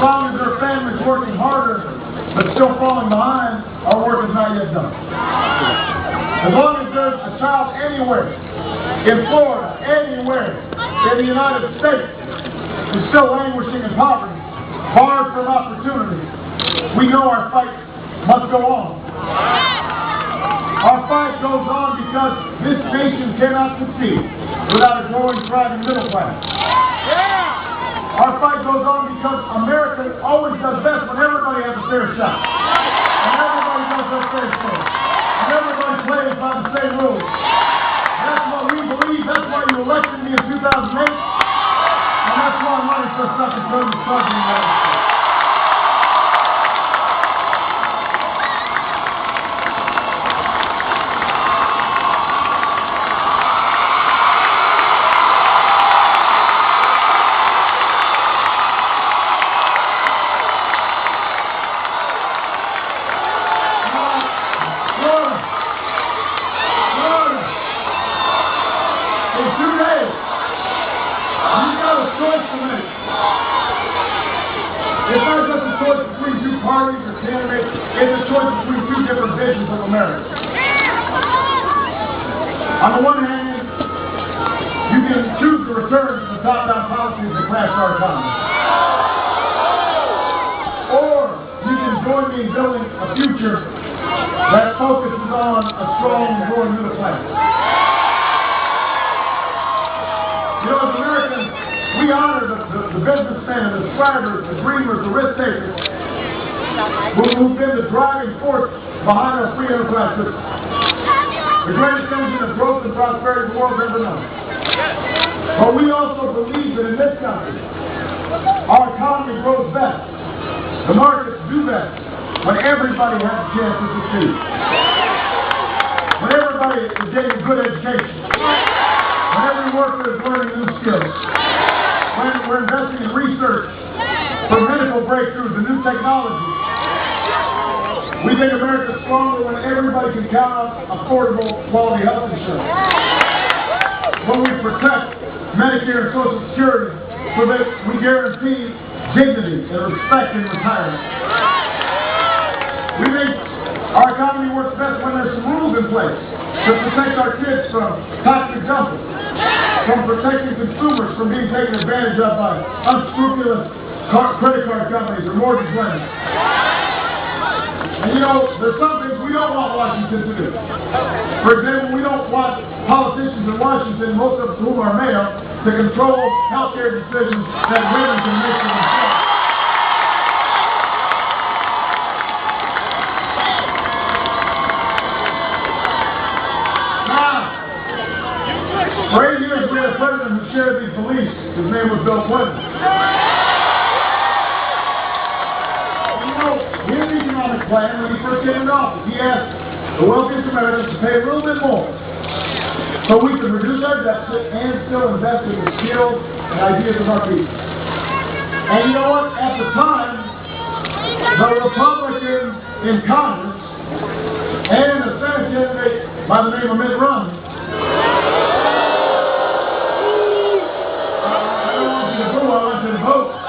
long as their family's working harder but still falling behind, our work is not yet done. As long as there's a child anywhere, in Florida, anywhere, in the United States, who's still languishing in poverty, barred from opportunity, we know our fight must go on. Our fight goes on because this nation cannot succeed without a growing, thriving middle class. Our fight goes on because America always does best when everybody has a fair shot. And everybody does their fair share. And everybody plays by the same rules. That's what we believe. That's why you elected me in 2008. And that's why I'm running for second term as president of the United States. It's not just a choice between two parties or candidates, it's a choice between two different visions of America. On the one hand, you can choose to return to the top-down policies that crashed our economy. Or you can join me in building a future that focuses on a strong and growing middle class. You know, as Americans, we honor the businessmen, the strivers, the dreamers, the risk takers, who've been the driving force behind our free enterprise system. The greatest engine of growth and prosperity the world's ever known. But we also believe that in this country, our economy grows best, the markets do best, when everybody has a chance to succeed. When everybody is getting a good education. When every worker is learning new skills. When we're investing in research for medical breakthroughs and new technologies. We think America's stronger when everybody can count on affordable, quality health insurance. When we protect Medicare and Social Security so that we guarantee dignity and respect in retirement. We think our economy works best when there's some rules in place to protect our kids from toxic dumping, from protecting consumers from being taken advantage of by unscrupulous credit card companies or mortgage lenders. And you know, there's some things we don't want Washington to do. For example, we don't want politicians in Washington, most of whom are male, to control health care decisions that women can make for themselves. Now, for 8 years we had a president who shared these beliefs. His name was Bill Clinton. In the economic plan, when he first came into office, he asked the wealthiest Americans to pay a little bit more so we can reduce our deficit and still invest in the skills and ideas of our people. And you know what? At the time, the Republicans in Congress and the Senate candidate by the name of Mitt Romney, I don't want you to boo, I want you to vote.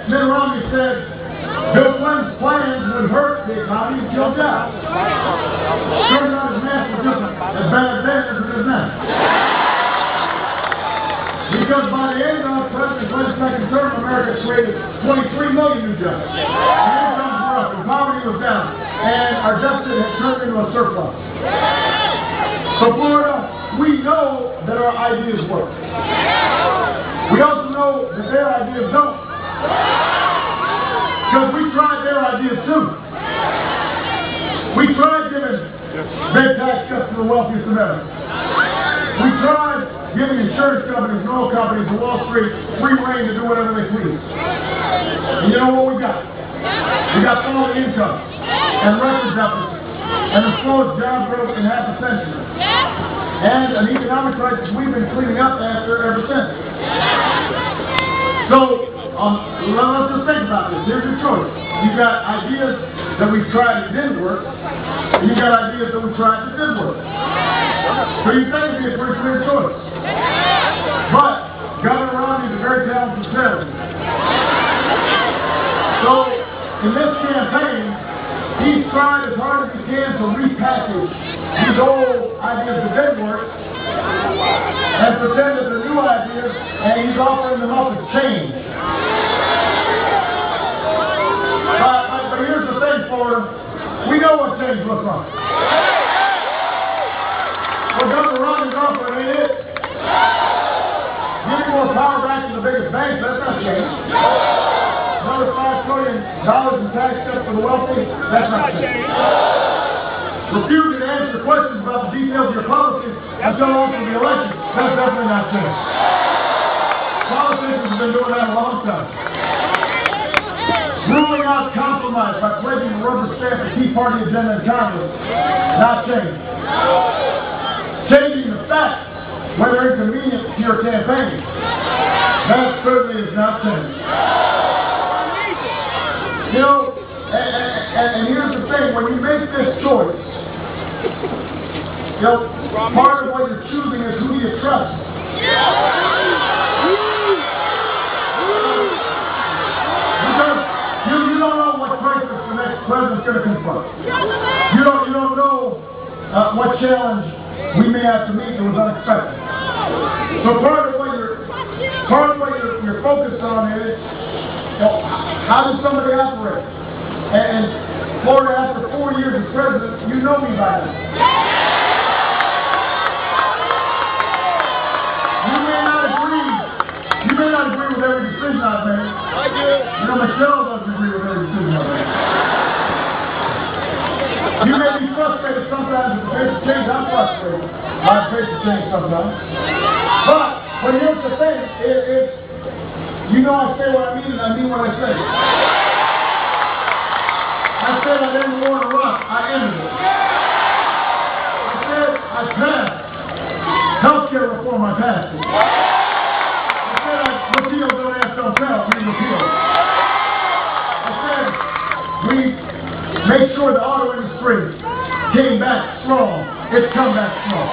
Mitt Romney said Bill Clinton's plans would hurt the economy and kill jobs. Turns out his math was just as bad then as it is now. Because by the end of President Clinton's second term, America created 23 million new jobs. And incomes were up, and poverty was down, and our deficit had turned into a surplus. So Florida, we know that our ideas work. We also know that their ideas don't. Because we tried their ideas too. We tried giving big tax cuts to the wealthiest Americans. We tried giving insurance companies and oil companies and Wall Street free reign to do whatever they please. And you know what we got? We got falling income and record deficits and the slowest job growth in half a century. And an economic crisis we've been cleaning up after ever since. So, let's just think about this. Here's your choice. You got ideas that we tried and didn't work, and you got ideas that we tried that did work. So you think it'd be a pretty clear choice. But Governor Romney is a very talented senator. So in this campaign, he's tried as hard as he can to repackage these old ideas that didn't work and pretend that they're new ideas, and he's offering them up as change. But here's the thing, Florida. We know what change looks like. What Governor Romney's offering ain't it. Giving more power back to the biggest banks, that's not change. Another $5 trillion in tax cuts for the wealthy, that's not change. Refusing to answer questions about the details of your policies until after the election, that's definitely not change. Politicians have been doing that a long time. Ruling out compromise by pledging the rubber stamp the Tea Party agenda in Congress, not change. Changing the facts, whether inconvenient to your campaign, that certainly is not change. You know, and here's the thing, when you make this choice, you know, part of what you're choosing is who you trust. Because you don't know what crisis the next president's going to confront. You don't know what challenge we may have to meet that was unexpected. So part of what you're focused on is, you know, how does somebody operate? And Florida, after 4 years as president, you know me by now. You may not agree with every decision I've made. I do. You know, Michelle doesn't agree with every decision I've made. You may be frustrated sometimes with the pace of change. I'm frustrated by the pace of change sometimes. But here's the thing. You know I say what I mean, and I mean what I say. I said I didn't want to run. I ended it. I said I passed healthcare reform. I passed it. I said I repealed Don't Ask, Don't Tell. We repealed it. I said we made sure the auto industry came back strong. It's come back strong.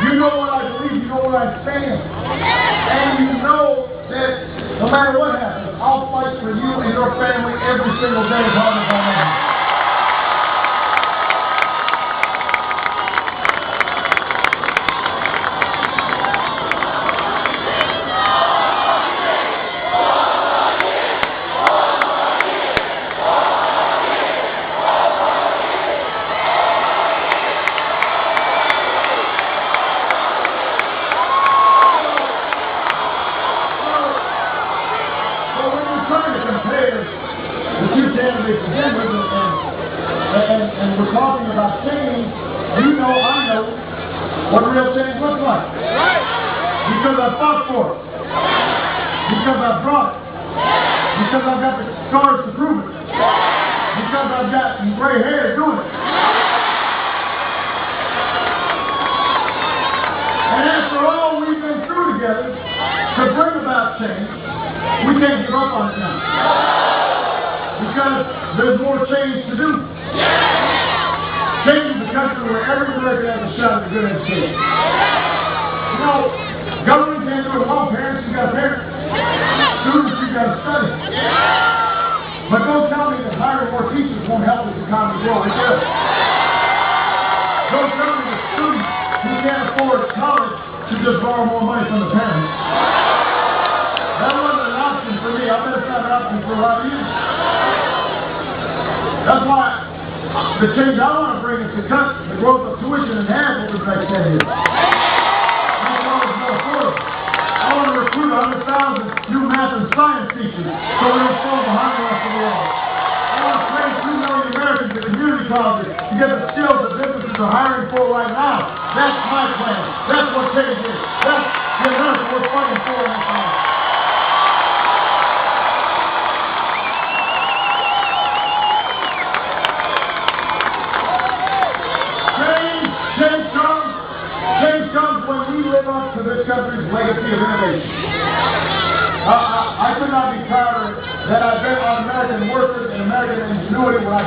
You know what I believe. You know what I stand. And you know that no matter what happens, I'll fight for you and your family every single day as hard as I can. And we're talking about change. You know, I know what real change looks like. Because I fought for it. Because I brought it. Because I've got the scars to prove it. Because I've got some gray hair doing it. And after all we've been through together to bring about change, we can't give up on it now. Because there's more change to do. Change the country where every American has a shot at a good education. You know, government can't do it alone. Parents, you got to parent. Students, you got to study. But don't tell me that hiring more teachers won't help this economy grow. It will. Don't tell me that students who can't afford college should just borrow more money from the parents. That wasn't an option for me. I bet it's not an option for a lot of you. That's why the change I want to bring is to cut the growth of tuition in half over the next 10 years. That's all it's more affordable. I want to recruit 100,000 new math and science teachers so we don't fall behind the rest of the world. I want to train 2 million Americans at community colleges to get the skills that businesses are hiring for right now. That's my plan. That's what change is. That's the America we're fighting for in this country. Change comes when we live up to this country's legacy of innovation. I could not be prouder that I bet on American workers and American ingenuity when I